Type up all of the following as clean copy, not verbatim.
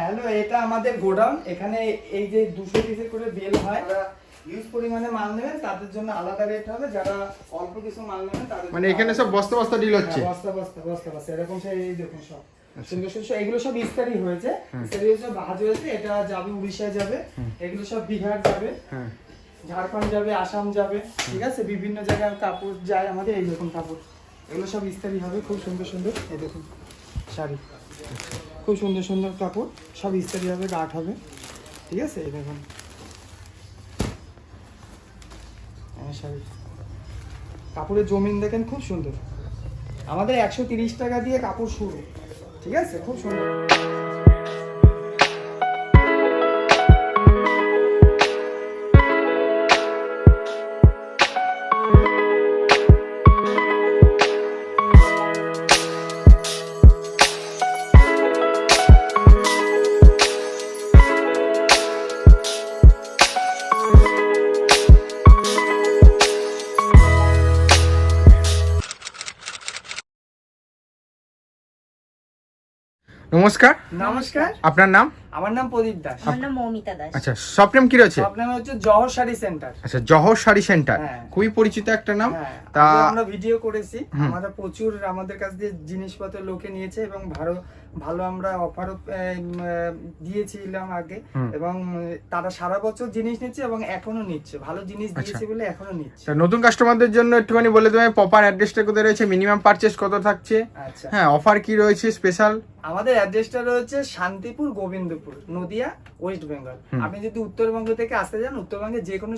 Hello, এটা আমাদের godown. এখানে এই যে 200 পিসের করে বেল হয়, ইউজ পরিমাণে মাল নেবেন তাদের জন্য আলাদা রেট হবে, যারা অল্প কিছু মাল নেবেন তাদের মানে এখানে সব বস্তা বস্তা ডিল হচ্ছে। বস্তা বস্তা বস্তা বস্তা এরকম সেই দেখুন সব সুন্দর সুন্দর এগুলো সব ইস্তারি হয়েছে, ইস্তারি সব ভাজ হয়েছে। এটা যাবে উড়িষ্যায় যাবে, এগুলো সব বিহার যাবে, ঝাড়খণ্ড যাবে, আসাম যাবে, ঠিক আছে। বিভিন্ন জায়গায় কাপড় যায় আমাদের। এই দেখুন কাপড়, এগুলো সব ইস্তারি হবে, খুব সুন্দর সুন্দর। এই দেখুন শাড়ি, খুব সুন্দর সুন্দর কাপড়, সব ইস্তারি হবে, গাঠ হবে, ঠিক আছে। এই দেখুন শাড়ি, কাপড়ের জমিন দেখেন খুব সুন্দর। আমাদের 130 টাকা দিয়ে কাপড় শুরু, ঠিক আছে, খুব সুন্দর। নমস্কার। নমস্কার, আপনার নাম? আমার নাম প্রদীপ দাস। আমার নাম মৌমিতা দাস। আচ্ছা, শপ নেম কি রয়েছে? আপনার হচ্ছে জহর শাড়ি সেন্টার। আচ্ছা, জহর শাড়ি সেন্টার, হ্যাঁ। খুবই পরিচিত একটা নাম। তা তা আমরা ভিডিও করেছি, আমরা প্রচুর আমাদের কাছ দিয়ে জিনিসপত্র লোকে নিয়েছে এবং ভালো আমরা অফারও দিয়েছিলাম আগে, এবং তারা সারা বছর জিনিস নিচ্ছে এবং এখনো নিচ্ছে। ভালো জিনিস দিয়েছে বলে এখনো নিচ্ছে। তা নতুন কাস্টমারদের জন্য একটুখানি বলে দেবেন প্রপার অ্যাড্রেসটা কোথায় রয়েছে, মিনিমাম পারচেজ কত থাকছে, আচ্ছা, হ্যাঁ অফার কি রয়েছে স্পেশাল। আমাদের অ্যাড্রেসটা রয়েছে শান্তিপুর, গোবিন্দপুর, নদিয়া, ওয়েস্ট বেঙ্গল। আপনি যদি উত্তরবঙ্গ থেকে আসতে যান, উত্তরবঙ্গে যে কোনো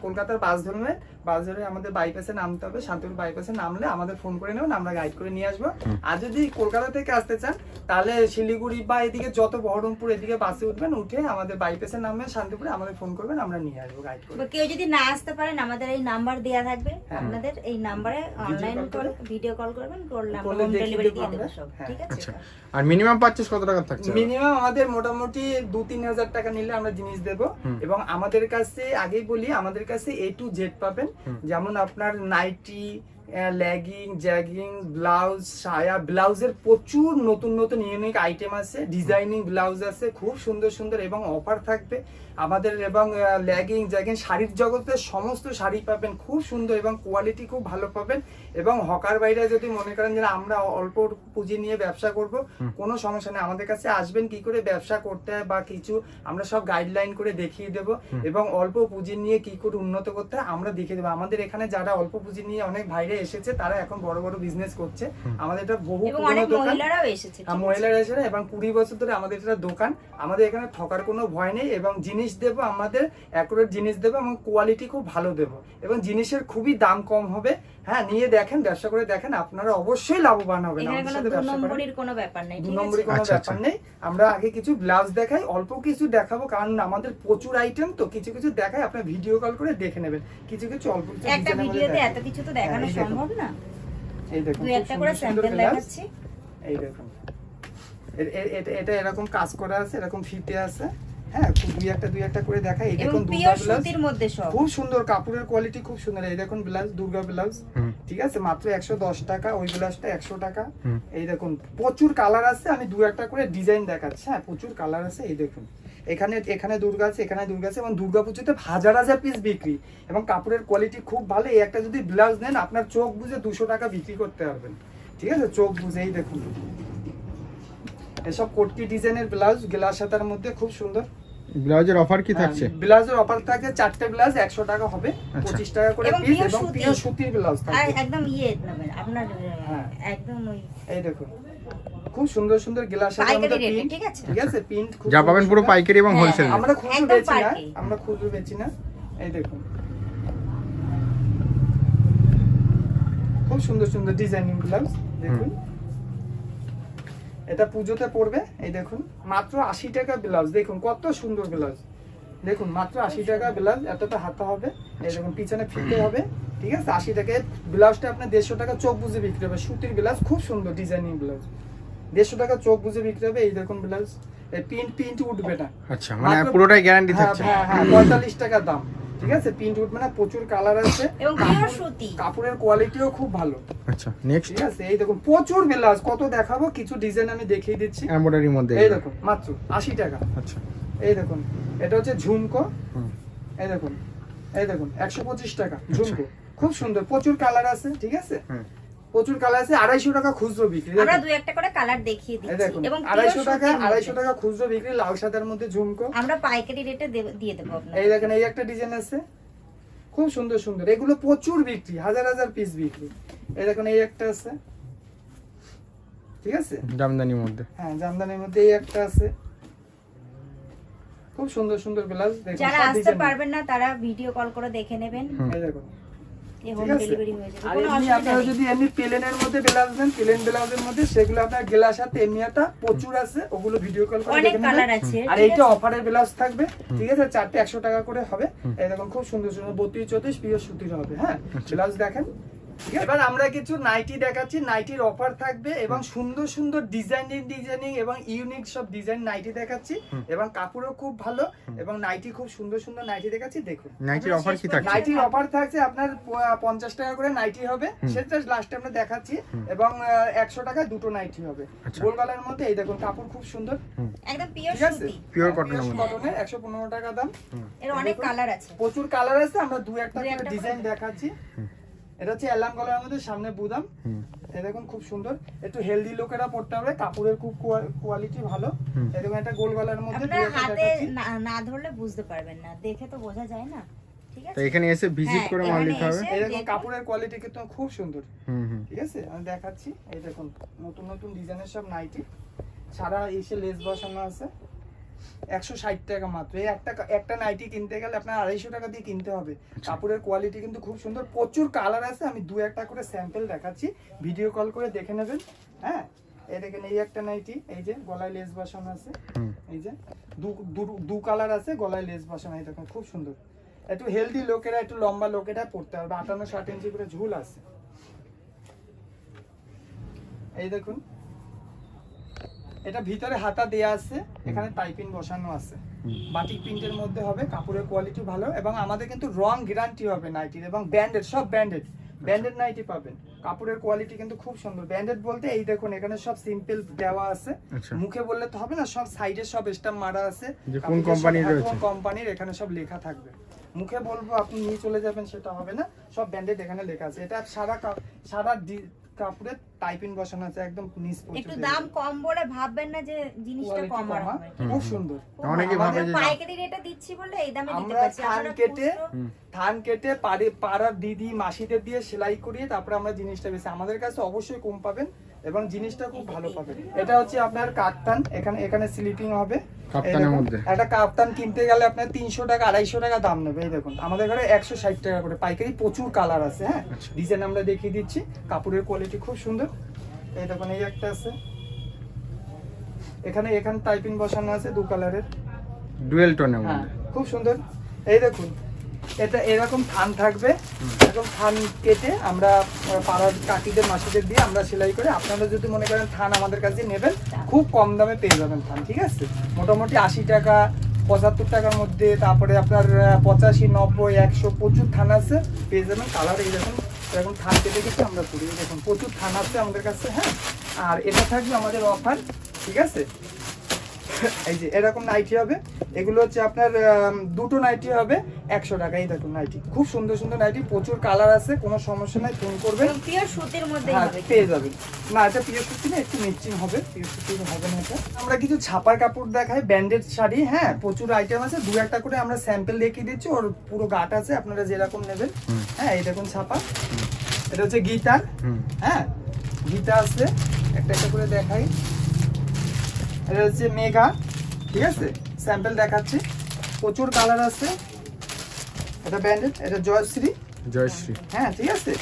কলকাতার বাস ধরবেন, বাস ধরে আমাদের বাইপাসে নামতে হবে। শান্তিপুর বাইপাসে নামলে আমাদের ফোন করে নেবেন, আমরা গাইড করে নিয়ে আসবো। আর যদি কলকাতা থেকে আসতে চান তাহলে শিলিগুড়ি বা এদিকে যত বহরমপুর এদিকে বাসে উঠবেন, উঠে আমাদের বাইপাসে নামবেন শান্তিপুরে, আমাদের ফোন করবেন, আমরা নিয়ে আসবো গাইড করে। কেউ যদি না আসতে পারেন আমাদের এই নাম্বার দেয়া থাকবে, আপনাদের এই নাম্বারে অনলাইন করে ভিডিও কল করবেন, করলে আমরা হোম ডেলিভারি দিয়ে দেব সব, ঠিক আছে। আচ্ছা, আর মিনিমাম পারচেজ কত টাকা থাকছে? মিনিমাম আমাদের মোটামুটি 2-3 হাজার টাকা নিলে আমরা জিনিস দেব। এবং আমাদের কাছে আগেই বলি, আমাদের কাছে A to Z পাবেন। যেমন আপনার নাইটি, লেগিং, জ্যাগিং, ব্লাউজ, সায়া, ব্লাউজের প্রচুর নতুন নতুন ইউনিক আইটেম আছে, ডিজাইনিং ব্লাউজ আছে খুব সুন্দর সুন্দর, এবং অফার থাকবে আমাদের। এবং লেগিং, জ্যাগিং, শাড়ির জগতের সমস্ত শাড়ি পাবেন খুব সুন্দর এবং কোয়ালিটি খুব ভালো পাবেন। এবং হকার বাইরে যদি মনে করেন যে আমরা অল্প পুঁজি নিয়ে ব্যবসা করব, কোনো সমস্যা নেই, আমাদের কাছে আসবেন, কি করে ব্যবসা করতে হয় বা কিছু আমরা সব গাইডলাইন করে দেখিয়ে দেব। এবং অল্প পুঁজি নিয়ে কি করে উন্নত করতে হয় আমরা দেখিয়ে দেবো। আমাদের এখানে যারা অল্প পুঁজি নিয়ে অনেক বাইরে এসেছে তারা এখন বড় বড় বিজনেস করছে। আমাদের এটা বহু পুরনো দোকান, মহিলারাও এসেছে, মহিলারা এসেছে, এবং 20 বছর ধরে আমাদের এটা দোকান। আমাদের এখানে ঠকার কোনো ভয় নেই, এবং জিনিস দেবো আমাদের অ্যাকুরেট জিনিস দেবো, এবং কোয়ালিটি খুব ভালো দেবো, এবং জিনিসের খুবই দাম কম হবে। হ্যাঁ, নিয়ে দেখেন, ব্যবসা করে দেখেন, আপনারা অবশ্যই লাভবান হবেন। আমাদের সাথে ব্যবসা করেন, কোনো ব্যাপার নেই, 2 নম্বরই কোনো ব্যাপার নেই। আমরা আগে কিছু ব্লাউজ দেখাই, অল্প কিছু দেখাবো, কারণ আমাদের প্রচুর আইটেম তো, কিছু কিছু দেখাই, আপনি ভিডিও কল করে দেখে নেবেন। কিছু কিছু অল্প কিছু একটা ভিডিওতে এত কিছু তো দেখানো সম্ভব না। এই দেখুন, দুই একটা করে স্যাম্পল দেখাচ্ছি। এই দেখুন, এটা এরকম কাজ করা আছে, এরকম ফিতে আছে। হ্যাঁ, দুই একটা করে দেখাই। এই দেখুন দুর্গা ব্লাউজ, সুতির মধ্যে সব খুব সুন্দর, কাপড়ের কোয়ালিটি খুব সুন্দর। এই দেখুন ব্লাউজ, দুর্গা ব্লাউজ, ঠিক আছে, মাত্র 110 টাকা। ওই ব্লাউজটা 100 টাকা। এই দেখুন প্রচুর কালার আছে, আমি দু একটা করে ডিজাইন দেখাচ্ছি। হ্যাঁ, প্রচুর কালার আছে। এই দেখুন এখানে দুর্গা আছে, এখানে দুর্গা আছে, এবং দুর্গা পুজোতে হাজার হাজার পিস বিক্রি, এবং কাপড়ের কোয়ালিটি খুব ভালো। এই একটা যদি ব্লাউজ নেন, আপনার চোখ বুঝে 200 টাকা বিক্রি করতে পারবেন, ঠিক আছে, চোখ বুঝে। এই দেখুন এসব কোটকি ডিজাইনের ব্লাউজ, গ্লাস হাতার মধ্যে খুব সুন্দর। ব্লাউজের অফার কি থাকছে? ব্লাউজের অফার থাকে 4টে ব্লাউজ 100 টাকা হবে, 25 টাকা করে পিস, এবং পিওর সুতির ব্লাউজ থাকবে। একদম নেবেন আপনার, একদম ওই এই দেখুন খুব সুন্দর সুন্দর গ্লাস হাতার মধ্যে প্রিন্ট, ঠিক আছে, প্রিন্ট খুব যা পাবেন পুরো পাইকারি এবং হোলসেল। আমরা খুচরো বেচি না, আমরা খুচরো বেচি না। এই দেখুন খুব সুন্দর সুন্দর ডিজাইনিং ব্লাউজ দেখুন, এটা পুজোতে পড়বে। এই দেখুন মাত্র 80 টাকা ব্লাউজ, দেখুন কত সুন্দর ব্লাউজ, দেখুন মাত্র 80 টাকা ব্লাউজ, এতটা হাতা হবে। এই দেখুন পিছনে ফিতে হবে, ঠিক আছে, 80 টাকায় ব্লাউজটা আপনার 150 টাকা চোখ বুঝে বিক্রি হবে। সুতির ব্লাউজ খুব সুন্দর ডিজাইনিং ব্লাউজ, 150 টাকা চোখ বুঝে বিক্রি হবে। এই দেখুন ব্লাউজ, এই প্রিন্ট উঠবে না। আচ্ছা, মানে পুরোটাই গ্যারান্টি থাকছে। হ্যাঁ, 45 টাকা দাম। ঠিক আছে, প্রিন্ট উঠবে না, প্রচুর কালার আছে এবং পিওর সুতি। কাপড়ের কোয়ালিটিও খুব ভালো। আচ্ছা নেক্সট ঠিক আছে, এই দেখুন প্রচুর ব্লাউজ, কত দেখাবো, কিছু ডিজাইন আমি দেখিয়ে দিচ্ছি। এমব্রয়ডারির মধ্যে এই দেখুন মাত্র 80 টাকা। আচ্ছা এই দেখুন এটা হচ্ছে ঝুমকো, হুম এই দেখুন 125 টাকা ঝুমকো, খুব সুন্দর, প্রচুর কালার আছে। ঠিক আছে, হুম প্রচুর কালার আছে। 250 টাকা খুচরো বিক্রি। আমরা দুই একটা করে কালার দেখিয়ে এই দিচ্ছি দেখুন এবং 250 টাকা খুচরো বিক্রি, লাল সাদার মধ্যে ঝুমকো। আমরা পাইকারি রেটে দিয়ে দেবো আপনাদের। এই দেখেন এই একটা ডিজাইন আছে, খুব সুন্দর সুন্দর, এগুলো প্রচুর বিক্রি, হাজার হাজার পিস বিক্রি। এই দেখুন এই একটা আছে, ঠিক আছে, জামদানির মধ্যে। হ্যাঁ জামদানির মধ্যে এই একটা আছে, খুব সুন্দর সুন্দর ব্লাউজ। দেখুন যারা সব আসতে ডিজাইন। পারবেন না তারা ভিডিও কল করে দেখে নেবেন, এই দেখুন এই হোম ঠিক আছে? ডেলিভারি হয়ে যাবে, আর কোনো এমনি অসুবিধা আপনারা নেই। যদি এমনি প্লেনের মধ্যে ব্লাউজ নেন, প্লেন ব্লাউজের মধ্যে সেগুলো আপনার গেলার সাথে এমনিটা প্রচুর আছে, ওগুলো ভিডিও কল করে অনেক দেখে কালার নেবেন। আছে, আর ঠিক এইটা আছে? অফারের ব্লাউজ থাকবে, ঠিক আছে, 4টে 100 টাকা করে হবে। এই দেখুন খুব সুন্দর সুন্দর 32 34 পিওর সুতির হবে। হ্যাঁ ব্লাউজ দেখেন। ঠিক আছে? এবার আমরা কিছু নাইটি দেখাচ্ছি, নাইটির অফার থাকবে এবং সুন্দর সুন্দর ডিজাইনিং এবং ইউনিক সব ডিজাইন নাইটি দেখাচ্ছি এবং কাপড়ও খুব ভালো এবং নাইটি খুব সুন্দর সুন্দর নাইটি দেখাচ্ছি। দেখুন নাইটির অফার কি থাকছে? নাইটির অফার থাকছে আপনার 50 টাকা করে নাইটি হবে, সেটা লাস্টে আমরা দেখাচ্ছি, এবং 100 টাকায় দুটো নাইটি হবে আচ্ছা। গোল গলার মধ্যে। এই দেখুন কাপড় খুব সুন্দর, একদম পিওর ঠিক আছে, সুতি, পিওর কটনের মধ্যে। কটনের 115 টাকা দাম। এর অনেক কালার আছে। প্রচুর কালার আছে, আমরা দু একটা দু একটা ডিজাইন করে দেখাচ্ছি। এটা হচ্ছে এলাম গলার মধ্যে, সামনে বুদাম। এই দেখুন খুব সুন্দর, একটু হেলদি লোকেরা পড়তে হবে, কাপড়ের খুব কোয়ালিটি ভালো। এই দেখুন একটা গোল গলার মধ্যে আপনারা দু একটা হাতে দেখাচ্ছি। না ধরলে বুঝতে পারবেন না, দেখে তো বোঝা যায় না, ঠিক তো আছে? এখানে এসে ভিজিট হ্যাঁ, করে মাল এখানে নিতে হবে। এসে- এই দেখুন দেখুন। কাপড়ের কোয়ালিটি কিন্তু খুব সুন্দর, হুম ঠিক আছে, আমি দেখাচ্ছি। এই দেখুন নতুন নতুন ডিজাইনের সব নাইটি, সারা এসে লেস বসানো আছে, 160 টাকা মাত্র। এই একটা নাইটি কিনতে গেলে আপনার 250 টাকা দিয়ে কিনতে হবে। কাপড়ের কোয়ালিটি কিন্তু খুব সুন্দর, প্রচুর কালার আছে, আমি দু একটা করে স্যাম্পল দেখাচ্ছি, ভিডিও কল করে দেখে নেবেন। হ্যাঁ এই দেখেন এই একটা নাইটি, এই যে গলায় লেস বসানো আছে, এই যে দু কালার আছে, গলায় লেস বসানো, এই দেখুন খুব সুন্দর। একটু হেলদি লোকেরা, একটু লম্বা লোকেরা পড়তে পারবে, 58-60 ইঞ্চি করে ঝুল আছে। এই দেখুন এটা ভিতরে হাতা দেয়া আছে, এখানে টাইপিং বসানো আছে, বাটিক প্রিন্টের মধ্যে হবে, কাপড়ের কোয়ালিটি ভালো এবং আমাদের কিন্তু রং গ্যারান্টি হবে নাইটির, এবং ব্র্যান্ডেড, সব ব্র্যান্ডেড নাইটি পাবেন। কাপড়ের কোয়ালিটি কিন্তু খুব সুন্দর। ব্র্যান্ডেড বলতে এই দেখুন এখানে সব সিম্পল দেওয়া আছে, আচ্ছা। মুখে বললে তো হবে না, সব সাইডে সব স্ট্যাম্প মারা আছে, যে কোন কোম্পানির রয়েছে, কোন কোম্পানির, এখানে সব লেখা থাকবে। মুখে বলবো আপনি নিয়ে চলে যাবেন সেটা হবে না, সব ব্র্যান্ডেড এখানে লেখা আছে। এটা সারা কাপড়ের টাইপিং বসানো আছে, একদম নিচ পর্যন্ত। একটু দাম কম বলে ভাববেন না যে জিনিসটা Quality কম আর কম, হবে। খুব সুন্দর। অনেকে ভাবে যে পাইকারি রেটে দিচ্ছি বলে এই দামে দিতে আমরা পারছি। থান কেটে পাড়ার দিদি মাসিদের দিয়ে সেলাই করিয়ে তারপরে আমরা জিনিসটা বেশি, আমাদের কাছে অবশ্যই কম পাবেন এবং জিনিসটা খুব ভালো পাবেন। এটা হচ্ছে আপনার কাপ্তান, এখানে স্লিপিং হবে। কাপ্তানের এই দেখুন, মধ্যে। একটা কাপ্তান কিনতে গেলে আপনার 300 টাকা 250 টাকা দাম নেবে। এই দেখুন আমাদের ঘরে 160 টাকা করে পাইকারি, প্রচুর কালার আছে। হ্যাঁ ডিজাইন আমরা দেখিয়ে দিচ্ছি, কাপড়ের কোয়ালিটি খুব সুন্দর। এই দেখুন এই একটা আছে, এখানে টাইপিং বসানো আছে দু কালারের, ডুয়েল টোনের হ্যাঁ মধ্যে। খুব সুন্দর। এই দেখুন এটা এরকম থান থাকবে, এরকম থান কেটে আমরা পাড়ার কাকিদের মাসিদের দিয়ে আমরা সেলাই করে, আপনারা যদি মনে করেন থান আমাদের কাছে নেবেন খুব কম দামে পেয়ে যাবেন থান, ঠিক আছে, মোটামুটি 80 টাকা 75 টাকার মধ্যে, তারপরে আপনার 85 90 100 প্রচুর থান আছে পেয়ে যাবেন। কালার এই দেখুন এরকম থান কেটে কেটে আমরা করি, দেখুন প্রচুর থান আছে আমাদের কাছে। হ্যাঁ আর এটা থাকবে আমাদের অফার, ঠিক আছে, এই যে এরকম নাইটি হবে, এগুলো হচ্ছে আপনার দুটো নাইটি হবে 100 টাকা। এই দেখুন নাইটি খুব সুন্দর সুন্দর নাইটি, প্রচুর কালার আছে, কোনো সমস্যা নাই, ফোন করবেন, পিওর সুতির মধ্যেই হ্যাঁ হবে। পেয়ে যাবেন। না এটা পিওর সুতি না, একটু মিক্সিং হবে, পিওর সুতি হবে না এটা। আমরা কিছু ছাপার কাপড় দেখাই, ব্র্যান্ডেড শাড়ি, হ্যাঁ প্রচুর আইটেম আছে, দু একটা করে আমরা স্যাম্পল দেখিয়ে দিচ্ছি, ওর পুরো গাট আছে, আপনারা যেরকম নেবেন। হ্যাঁ এই দেখুন ছাপা, এটা হচ্ছে গীতার, হ্যাঁ গীতা আছে, একটা করে দেখাই। এটা হচ্ছে মেঘা, ঠিক আছে, স্যাম্পল দেখাচ্ছি, প্রচুর কালার আছে। এটা ব্র্যান্ডেড, এটা জয়শ্রী, হ্যাঁ ঠিক আছে।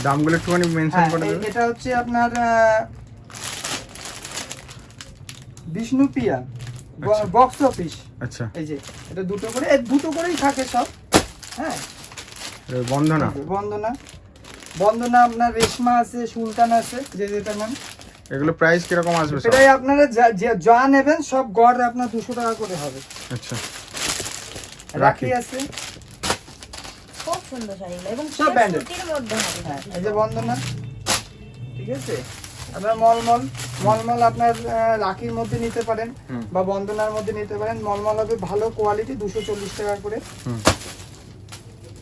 দামগুলো একটুখানি মেনশন হ্যাঁ, করে দেবেন। এটা হচ্ছে আপনার বিষ্ণুপ্রিয়া বক্স অফিস। আচ্ছা এই যে এটা দুটো করেই থাকে সব। হ্যাঁ বন্দনা আপনার রেশমা আছে, সুলতান আছে, যেটা নাম। এগুলো প্রাইস কিরকম আসবে সব? এটাই আপনারা যা নেবেন সব গড় আপনার 200 টাকা করে হবে। আচ্ছা রাখি আছে, খুব সুন্দর শাড়িগুলো এবং সব branded। সুতির মধ্যে হবে। হ্যাঁ এই যে বন্দনা, ঠিক আছে। আপনার মলমল আপনার রাখির মধ্যে নিতে পারেন বা বন্দনার মধ্যে নিতে পারেন। মলমল হবে ভালো কোয়ালিটি, 240 টাকা করে,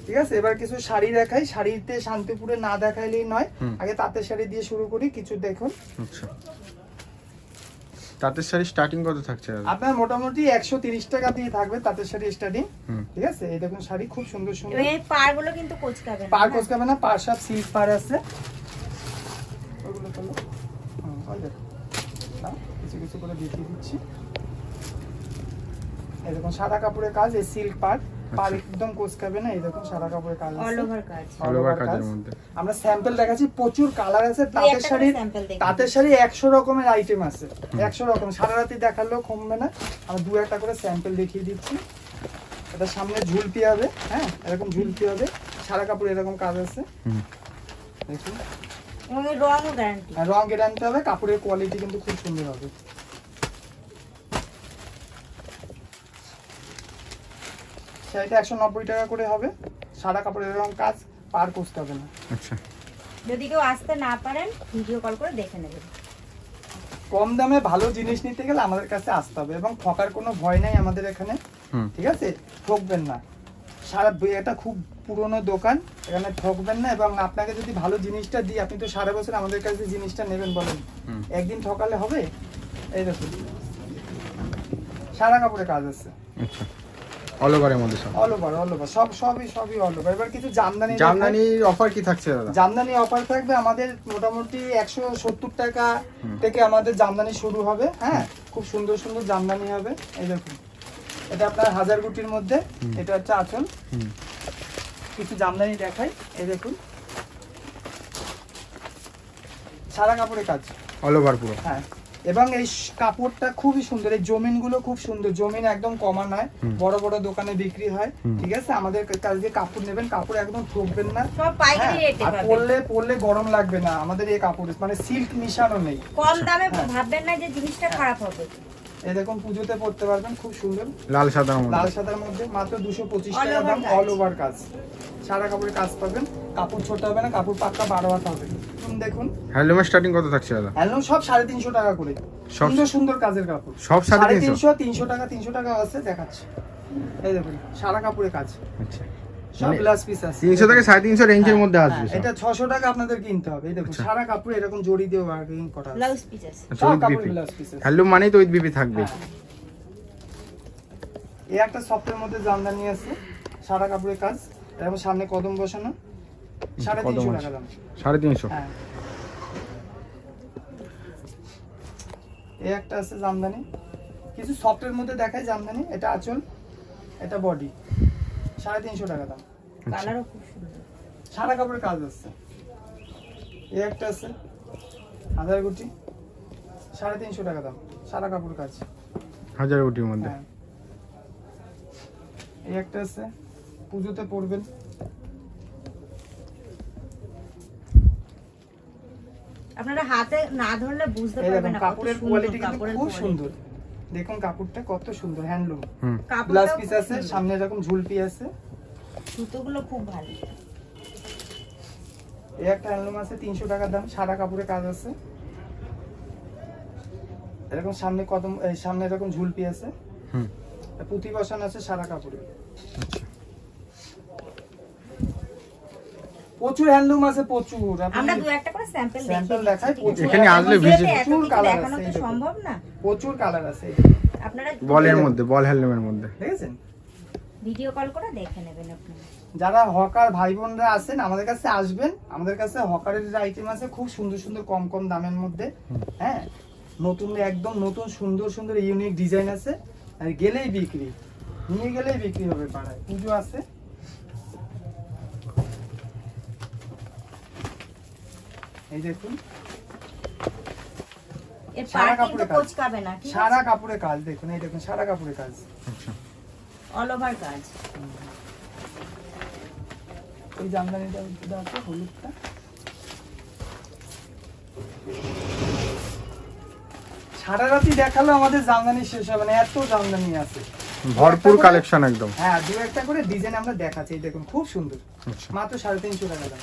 ঠিক আছে। এবার কিছু শাড়ি দেখাই, শাড়িতে শান্তিপুরে না দেখাইলেই নয়, আগে তাঁতের শাড়ি দিয়ে শুরু করি কিছু দেখুন। আচ্ছা, তাঁতের শাড়ি স্টার্টিং কত থাকছে দাদা? আপনার মোটামুটি 130 টাকা দিয়ে থাকবে তাঁতের শাড়ি স্টার্টিং, ঠিক আছে। এই দেখুন শাড়ি খুব সুন্দর সুন্দর, এবং এই পাড়গুলো কিন্তু কোচকাবে না। পার কোচকাবে না, পার সব সিল্ক পার আছে। ওগুলো চলো, ওই দেখো, দাও, কিছু কিছু করে দেখিয়ে দিচ্ছি। এই দেখুন সাদা কাপড়ের কাজ, এই সিল্ক পার, পার একদম কোচকাবে না। এই দেখুন সাদা কাপড়ের কাজ আছে, অল ওভার কাজ। অল ওভার কাজের মধ্যে। আমরা স্যাম্পল দেখাচ্ছি, প্রচুর কালার আছে। দুই তাঁতের একটা শাড়ির, sample দেখি। তাঁতের শাড়ি 100 রকমের আইটেম আছে, 100 রকম। সারা রাতি দেখালেও কমবে না। আমরা দু একটা করে স্যাম্পল দেখিয়ে দিচ্ছি। এটা সামনে ঝুলপি হবে, হ্যাঁ এরকম ঝুলপি হবে, সারা কাপড় এরকম কাজ আছে, দেখুন। এবং এর রঙও গ্যারান্টি। আর রং কেটে আনতে হবে, কাপড়ের কোয়ালিটি কিন্তু খুব সুন্দর হবে। শাড়িটা 190 টাকা করে হবে, সাদা কাপড়ের এরকম কাজ, পার কোস্ট হবে না। আচ্ছা, যদি কেউ আসতে না পারেন ভিডিও কল করে দেখে নেবেন। কম দামে ভালো জিনিস নিতে গেলে আমাদের কাছে আসতে হবে, এবং ঠকার কোনো ভয় নাই আমাদের এখানে, ঠিক আছে। ঠকবেন না, এটা খুব পুরনো দোকান, এখানে ঠকবেন না। এবং আপনাকে যদি ভালো জিনিসটা দিই, আপনি তো সারা বছর আমাদের কাছে জিনিসটা নেবেন, বলেন একদিন ঠকালে হবে? এই দেখুন সারা কাপড়ে কাজ আছে, আচ্ছা, অল ওভারের মধ্যে সব। অল ওভার সবই অল ওভার। এবার কিছু জামদানি, জামদানির অফার কি থাকছে দাদা? জামদানি অফার থাকবে আমাদের মোটামুটি 170 টাকা থেকে আমাদের জামদানি শুরু হবে, হ্যাঁ খুব সুন্দর সুন্দর জামদানি হবে। এই দেখুন এটা আপনার 1000 গুটির মধ্যে, এটা হচ্ছে আঁচল। কিছু জামদানি দেখাই, এই দেখুন সারা কাপড়ে কাজ, অল ওভার পুরো। হ্যাঁ। এবং এই কাপড়টা খুবই সুন্দর, এই জমিন গুলো খুব সুন্দর, জমিন একদম কমা নয়, বড় বড় দোকানে বিক্রি হয়, ঠিক আছে। আমাদের কাছ দিয়ে কাপড় নেবেন, কাপড় একদম ঠকবেন না, সব পাইকারি হ্যাঁ, রেটে আর পাবেন। পরলে গরম লাগবে না। আমাদের এই কাপড় মানে সিল্ক মিশানো নেই, কম দামে ভাববেন না যে জিনিসটা খারাপ হবে। এই দেখুন পুজোতে পরতে পারবেন, খুব সুন্দর লাল সাদার মধ্যে। লাল সাদার মধ্যে, মাত্র 225 All টাকা over দাম, কাজ। অল ওভার কাজ, সারা কাপড়ের কাজ পাবেন। কাপড় ছোট হবে না, কাপড় পাক্কা 12 হাত হবে। দেখুন হ্যান্ডলুমের স্টার্টিং কত থাকছে দাদা? হ্যালো, সব 350 টাকা করে, সব? সুন্দর সুন্দর কাজের কাপড়, সব 350? 300 টাকা, 300 টাকা আছে, দেখাচ্ছি। এই দেখুন সারা কাপড়ের কাজ, আচ্ছা, সব ব্লাউজ পিস আছে। 300 থেকে 350 রেঞ্জের মধ্যে আসবে সব। এটা 600 টাকা আপনাদের কিনতে হবে। এই দেখুন সারা কাপড় এরকম জড়ি দিয়ে ওয়ার্কিং করা আছে, ব্লাউজ পিস আছে। আচ্ছা, সব উইথ কাপড় বিপি। ব্লাউজ পিস আছে। হ্যান্ডলুম মানেই তো উইথ বিপি থাকবে। হ্যাঁ। এই একটা সফটের মধ্যে জামদানি আছে, সারা কাপড়ের কাজ, এবং সামনে কদম বসানো, 350 টাকা দাম। 350? হ্যাঁ। এই একটা আছে জামদানি, কিছু সফটের মধ্যে দেখায় জামদানি। এটা আঁচল, এটা বডি, 350 টাকা দাম। কালারও খুব সুন্দর। সারা কাপড়ের কাজ আছে। এই একটা আছে 1000 গুটি, 350 টাকা দাম, সারা কাপড় কাজ। 1000 কোটির মধ্যে। হ্যাঁ। এই একটা আছে, পুজোতে পরবেন। আপনারা হাতে না ধরলে বুঝতে এই পারবেন দেখুন না কত কাপড়ের সুন্দর কোয়ালিটি কিন্তু কাপড়ের খুব quality। সুন্দর। দেখুন কাপড়টা কত সুন্দর, হ্যান্ডলুম। কাপড়টাও ব্লাউজ পিস খুব আছে, সুন্দর। সামনে এরকম ঝুলপি আছে। সুতোগুলো খুব ভালো। এই একটা হ্যান্ডলুম আছে, 300 টাকা দাম, সারা কাপড়ে কাজ আছে। এরকম সামনে কদম, এই সামনে এরকম ঝুলপি আছে, পুঁতি বসানো আছে, সারা কাপড়ে। প্রচুর হ্যান্ডলুম আছে, প্রচুর। আমরা দু একটা করে স্যাম্পল স্যাম্পল দেখাই, প্রচুর। এখানে আসলে ভিজিট প্রচুর কালার দেখানো আছে, তো সম্ভব না। প্রচুর কালার আছে। আপনারা বলের মধ্যে, বল হ্যান্ডলুমের মধ্যে দেখেছেন? ভিডিও কল করে দেখে নেবেন আপনারা। যারা হকার ভাই বোনরা আছেন আমাদের কাছে আসবেন, আমাদের কাছে হকারের যে আইটেম আছে খুব সুন্দর সুন্দর কম কম দামের মধ্যে, হ্যাঁ নতুন, একদম নতুন সুন্দর সুন্দর ইউনিক ডিজাইন আছে। আর গেলেই বিক্রি, নিয়ে গেলেই বিক্রি হবে পাড়ায়। পুজো আছে, এই দেখুন এর সারা পার কিন্তু কাপড়ে কাজ। কোচকাবে না, ঠিক সারা আছে? কাপড়ে কাজ, দেখুন এই দেখুন সারা কাপড়ে কাজ। আচ্ছা, অল ওভার কাজ। ওই জামদানিটা দাও তো, হলুদটা। সারা রাতি দেখালো আমাদের জামদানি শেষ হবে না, এত জামদানি আছে। ভরপুর কালেকশন একদম। হ্যাঁ, দু একটা করে ডিজাইন আমরা দেখাচ্ছি, এই দেখুন খুব সুন্দর, আচ্ছা মাত্র 350 টাকা দাম।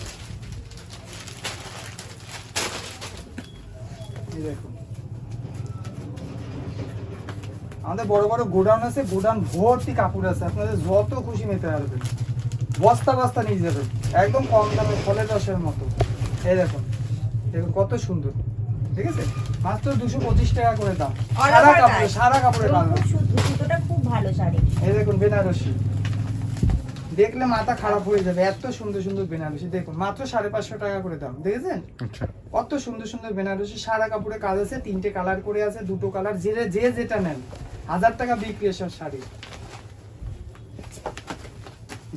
এই দেখুন আমাদের বড় বড় গোডাউন আছে, গোডাউন ভর্তি কাপড় আছে, আপনাদের যত খুশি নিতে পারবেন, বস্তা বস্তা নিয়ে যাবেন একদম কম দামে, ফলের রসের মতো। এই দেখুন, দেখুন কত সুন্দর, ঠিক আছে, মাত্র 225 টাকা করে দাম। সারা কাপড়ে, সারা কাপড়ের কাজ। সুতোটা খুব ভালো শাড়ি। এই দেখুন বেনারসি, দেখলে মাথা খারাপ হয়ে যাবে, এত সুন্দর সুন্দর বেনারসি। দেখুন মাত্র 550 টাকা করে দাম, দেখেছেন আচ্ছা কত সুন্দর সুন্দর বেনারসি, সারা কাপড়ে কাজ আছে, 3টে কালার করে আছে, 2টো কালার, যে যেটা নেন 1000 টাকা বিক্রি এসব শাড়ি।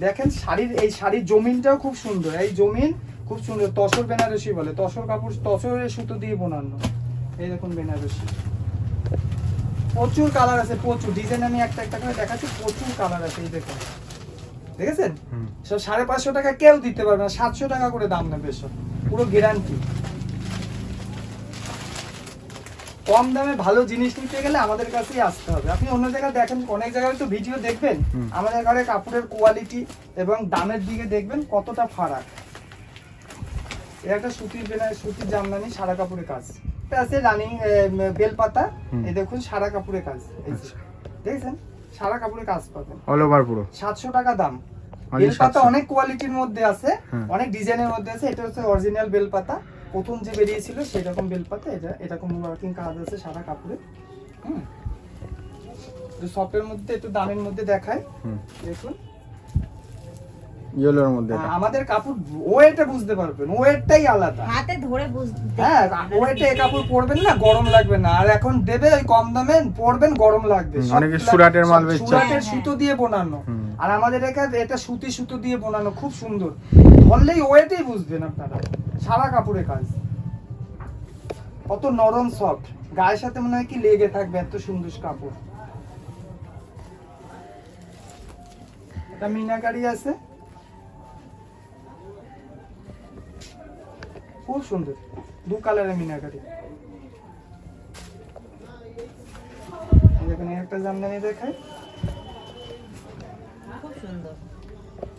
দেখেন শাড়ির, এই শাড়ির জমিনটাও খুব সুন্দর, এই জমিন খুব সুন্দর, তসর বেনারসি বলে, তসর কাপড়, তসরের সুতো দিয়ে বোনানো। এই দেখুন বেনারসি, প্রচুর কালার আছে, প্রচুর ডিজাইন, আমি একটা একটা করে দেখাচ্ছি, প্রচুর কালার আছে। এই দেখুন, দেখেছেন সব 550 টাকা কেউ দিতে পারবে না, 700 টাকা করে দাম নেবে সব, পুরো গ্যারান্টি। কম দামে ভালো জিনিস নিতে গেলে আমাদের কাছেই আসতে হবে। আপনি অন্য জায়গায় দেখেন, অনেক জায়গায় তো ভিডিও দেখবেন, আমাদের ঘরে কাপড়ের কোয়ালিটি এবং দামের দিকে দেখবেন কতটা ফারাক। এটা একটা সুতির সুতির জামদানি, সারা কাপড়ের কাজ। এটা আছে রানিং বেলপাতা, এই দেখুন সারা কাপড়ের কাজ, এই যে দেখছেন সারা কাপড়ের কাজ পাবেন, অল ওভার পুরো 700 টাকা দাম। Only বেলপাতা 700 অনেক কোয়ালিটির মধ্যে আছে, অনেক ডিজাইনের মধ্যে আছে। এটা হচ্ছে অরিজিনাল বেলপাতা, প্রথম যে বেরিয়েছিল সেই রকম বেলপাতা। এটা এরকম ওয়ার্কিং কাজ আছে সারা কাপড়ে। সফটের মধ্যে একটু দামের মধ্যে দেখায়, দেখুন ইয়েলোর মধ্যে এটা। আমাদের কাপড় ওয়েটটা বুঝতে পারবেন, ওয়েটটাই আলাদা, হাতে ধরে বুঝতে। হ্যাঁ, ওয়েটে এই কাপড় পরবেন না, গরম লাগবে না। আর এখন দেবে ওই কম দামে, পরবেন গরম লাগবে। অনেকে সুরাটের মাল বেচছে, সুরাটের সুতো দিয়ে বোনানো, আর আমাদের এখানে এটা সুতি সুতো দিয়ে বোনানো, খুব সুন্দর, ধরলেই ওয়েটেই বুঝবেন আপনারা। সারা কাপড়ের কাজ, কত নরম সফট, গায়ের সাথে মনে হয় কি লেগে থাকবে, এত সুন্দর কাপড়। এটা মিনাকারি আছে, খুব সুন্দর, 2 কালারের মিনাকারি। দেখুন একটা জামদানি দেখায়, খুব সুন্দর।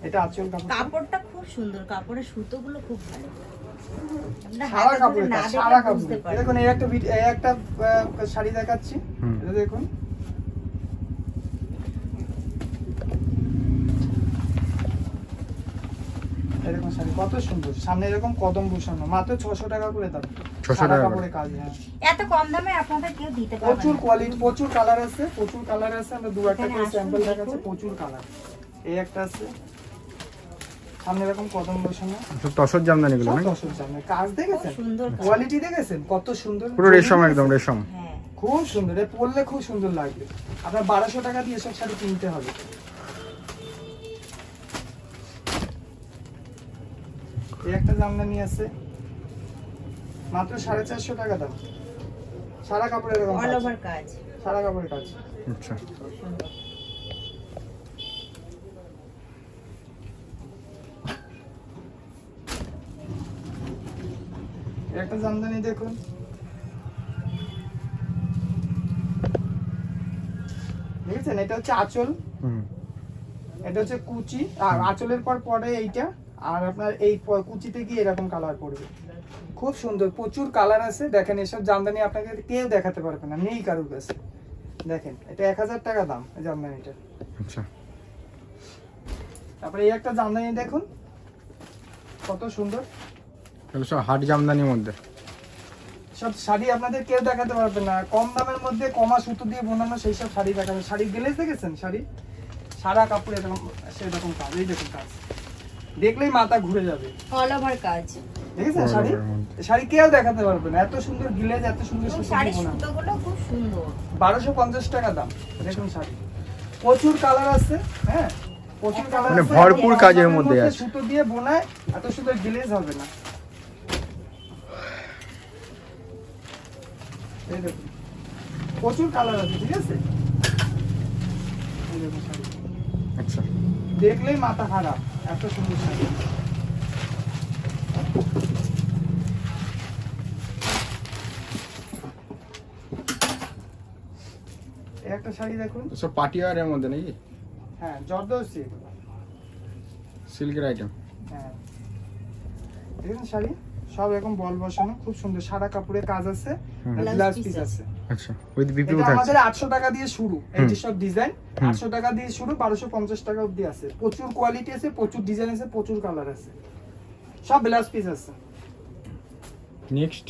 এটা আঁচল কাপড়, কাপড়টা খুব সুন্দর, কাপড়ের সুতোগুলো খুব ভালো। আপনারা সারা হাতে কাপড়ের ধরে না কাজ, দেখলে সারা বুঝতে কাপড়। পারবেন। দেখুন এই একটা শাড়ি দেখাচ্ছি, এটা দেখুন, এরকম শাড়ি কত সুন্দর, সামনে এরকম কদম বসানো, মাত্র 600 টাকা করে দাম। 600 সারা টাকা করে। কাপড়ের কাজ, হ্যাঁ, এত কম দামে আপনাদের কেউ দিতে পারবে প্রচুর না। কোয়ালিটি, প্রচুর কালার আছে, প্রচুর কালার আছে। আমরা 2-1টা এখানে করে আসুন, স্যাম্পল দেখুন। দেখাচ্ছি, প্রচুর কালার। এই একটা আছে, সামনে এরকম কদম বসানো, সব তসর জামদানি গুলো সব নাকি? দর্শক সামনে কাজ দেখেছেন, খুব সুন্দর কাজ। কোয়ালিটি দেখেছেন কত সুন্দর, পুরো রেশম, একদম রেশম। হ্যাঁ, খুব সুন্দর, এ পরলে খুব সুন্দর লাগবে। আপনার 1200 টাকা দিয়ে সব শাড়ি কিনতে হবে। এই একটা জামদানি আছে, মাত্র 450 টাকা দাম, সারা কাপড়ের এরকম অল কাজ, ওভার কাজ। সারা কাপড়ের কাজ। আচ্ছা খুব সুন্দর। এই একটা জামদানি দেখুন, দেখেছেন, এটা হচ্ছে আঁচল, এটা হচ্ছে কুচি, আর আঁচলের পর পরে এইটা, আর আপনার এই কুচিতে গিয়ে এরকম কালার পড়বে, খুব সুন্দর, প্রচুর কালার আছে। দেখেন এসব জামদানি আপনাকে কেউ দেখাতে পারবে না, নেই কারোর কাছে। দেখেন এটা 1000 টাকা দাম এই জামদানিটা। আচ্ছা তারপরে এই একটা জামদানি দেখুন কত সুন্দর, এগুলো সব হাট জামদানির মধ্যে। সব শাড়ি আপনাদের কেউ দেখাতে পারবে না, কম দামের মধ্যে কমা সুতো দিয়ে বোনানো সেই সব শাড়ি দেখাবে। শাড়ি গ্লেজ দেখেছেন, শাড়ি সারা কাপড় এরকম সেরকম কাজ, এই দেখুন কাজ, দেখলেই মাথা ঘুরে যাবে। অল ওভার কাজ। দেখেছেন শাড়ি, শাড়ি কেউ দেখাতে পারবে না, এত সুন্দর গ্লেজ, এত সুন্দর সুতো দিয়ে শাড়ির বোনানো। সুতোগুলো খুব সুন্দর। 1250 টাকা দাম। দেখুন শাড়ি, প্রচুর কালার আছে, হ্যাঁ প্রচুর কালার মানে আছে, ভরপুর কম কাজের দামের মধ্যে আছে। সুতো দিয়ে বোনায়, এত সুন্দর গ্লেজ হবে না। এই দেখুন প্রচুর কালার আছে, ঠিক আছে, এই দেখুন শাড়ি, আচ্ছা দেখলেই মাথা খারাপ, এত সুন্দর শাড়ি। এই একটা শাড়ি দেখুন, সব পার্টি ওয়্যারের মধ্যে নাকি? হ্যাঁ জর্দোসি, সিল্কের আইটেম। হ্যাঁ দেখুন শাড়ি সব এরকম বল বসানো, খুব সুন্দর, সাদা কাপড়ে কাজ আছে, ব্লাউজ পিস আছে। আচ্ছা, উইথ বিপিও এটা থাকছে। আমাদের 800 টাকা দিয়ে শুরু, এই যে সব ডিজাইন 800 টাকা দিয়ে শুরু, 1250 টাকা অবধি আছে। প্রচুর কোয়ালিটি আছে, প্রচুর ডিজাইন আছে, প্রচুর কালার আছে, সব ব্লাউজ পিস আছে। নেক্সট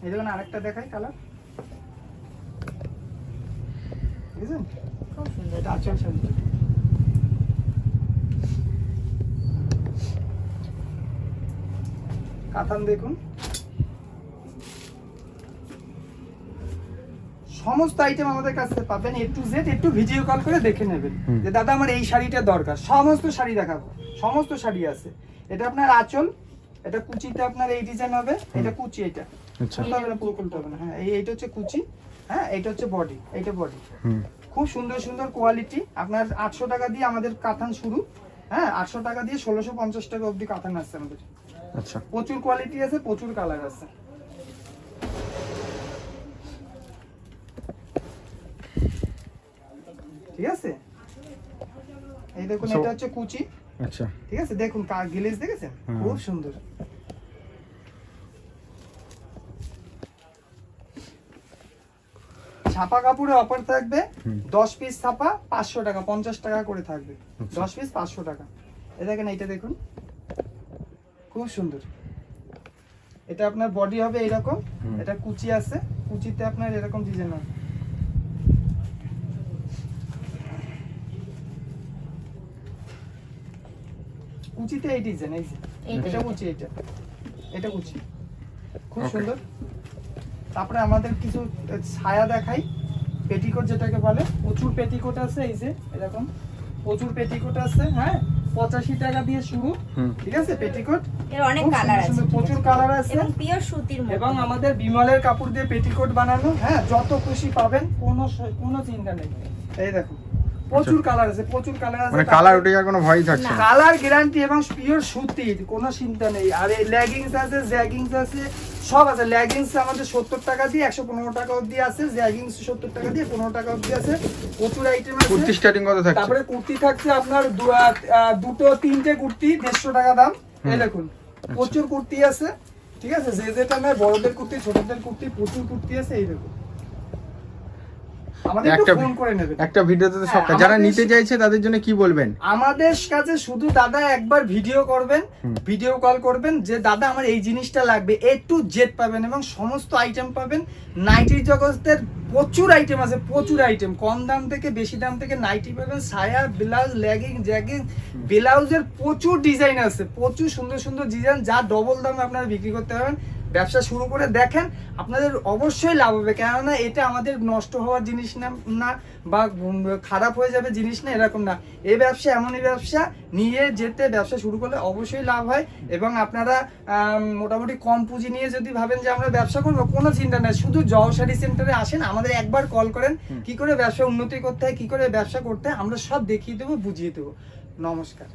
এই দেখুন আরেকটা দেখাই কালার, বুঝলেন? খুব সুন্দর। এটা আঁচল শাড়ি, কাতান দেখুন, সমস্ত আইটেম আমাদের কাছে পাবেন A to Z। একটু ভিডিও কল করে দেখে নেবেন যে দাদা আমার এই শাড়িটা দরকার, সমস্ত শাড়ি দেখাবো, সমস্ত শাড়ি আছে। এটা আপনার আঁচল, এটা কুচিতে আপনার এই ডিজাইন হবে, এটা কুচি, এটা আচ্ছা। খুলতে হবে না, পুরো খুলতে হবে না। হ্যাঁ এইটা হচ্ছে কুচি, হ্যাঁ এইটা হচ্ছে বডি, এইটা বডি। খুব সুন্দর সুন্দর কোয়ালিটি। আপনার 800 টাকা দিয়ে আমাদের কাতান শুরু, হ্যাঁ 800 টাকা দিয়ে 1650 টাকা অবধি কাতান আসছে আমাদের। আচ্ছা, প্রচুর কোয়ালিটি আছে, প্রচুর কালার আছে। ঠিক আছে, এই দেখুন এটা হচ্ছে কুচি, আচ্ছা, ঠিক আছে, দেখুন গিলেজ দেখেছেন, খুব সুন্দর। ছাপা কাপড়ে অফার থাকবে, 10 পিস ছাপা 500 টাকা, 50 টাকা করে থাকবে, 10 পিস 500 টাকা। এই দেখেন এইটা দেখুন, খুব সুন্দর। এটা আপনার বডি হবে এরকম, এটা কুচি আছে, কুচিতে আপনার এরকম ডিজাইন হবে। কুচিতে এই ডিজাইন, এই যে এটা কুচি, এটা কুচি, খুব সুন্দর। তারপরে আমাদের কিছু ছায়া দেখাই, পেটিকোট যেটাকে বলে, প্রচুর পেটিকোট আছে, এই যে এরকম প্রচুর পেটিকোট আছে, হ্যাঁ 85 টাকা দিয়ে শুরু, ঠিক আছে পেটিকোট। এর অনেক কালার আছে, প্রচুর কালার আছে, এবং পিওর সুতির মধ্যে। এবং আমাদের বিমলের কাপড় দিয়ে পেটিকোট বানানো, হ্যাঁ যত খুশি পাবেন, কোনো চিন্তা নেই। এই দেখো প্রচুর কালার আছে, প্রচুর কালার আছে, মানে কালার উঠে যাওয়ার কোনো ভয়ই থাকছে না। কালার গ্যারান্টি এবং পিওর সুতির, কোনো চিন্তা নেই। আর এই লেগিংস আছে, জ্যাগিংস আছে, সব আছে। লেগিংস আমাদের 70 টাকা দিয়ে 115 টাকা অবধি আছে, জ্যাগিংস 70 টাকা দিয়ে 15 টাকা অবধি আছে, প্রচুর আইটেম আছে। কুর্তি স্টার্টিং কত থাকছে? তারপরে কুর্তি থাকছে আপনার দুটো তিনটে কুর্তি 150 টাকা দাম। এই দেখুন প্রচুর কুর্তি আছে, ঠিক আছে, যে যেটা নয়, বড়দের কুর্তি, ছোটদের কুর্তি, প্রচুর কুর্তি আছে। এই দেখুন আমাদের একটু ফোন করে নেবেন, একটা ভিডিওতে তো সব। যারা নিতে চাইছে তাদের জন্য কি বলবেন? আমাদের কাছে শুধু দাদা একবার ভিডিও করবেন, ভিডিও কল করবেন যে দাদা আমার এই জিনিসটা লাগবে, A to Z পাবেন এবং সমস্ত আইটেম পাবেন। নাইটির জগতের প্রচুর আইটেম আছে, প্রচুর আইটেম, কম দাম থেকে বেশি দাম থেকে নাইটি পাবেন, সায়া, ব্লাউজ, লেগিং, জ্যাগিং, ব্লাউজের প্রচুর ডিজাইন আছে, প্রচুর সুন্দর সুন্দর ডিজাইন, যা ডবল দামে আপনারা বিক্রি করতে পারবেন। ব্যবসা শুরু করে দেখেন, আপনাদের অবশ্যই লাভ হবে, কেননা এটা আমাদের নষ্ট হওয়ার জিনিস না বা খারাপ হয়ে যাবে জিনিস না, এরকম না। এই ব্যবসা এমনই ব্যবসা, নিয়ে যেতে ব্যবসা শুরু করলে অবশ্যই লাভ হয়। এবং আপনারা মোটামুটি কম পুঁজি নিয়ে যদি ভাবেন যে আমরা ব্যবসা করবো, কোনো চিন্তা নেই, শুধু জওশাড়ি সেন্টারে আসেন, আমাদের একবার কল করেন, কি করে ব্যবসা উন্নতি করতে হয়, কি করে ব্যবসা করতে হয়, আমরা সব দেখিয়ে দেবো, বুঝিয়ে দেবো। নমস্কার।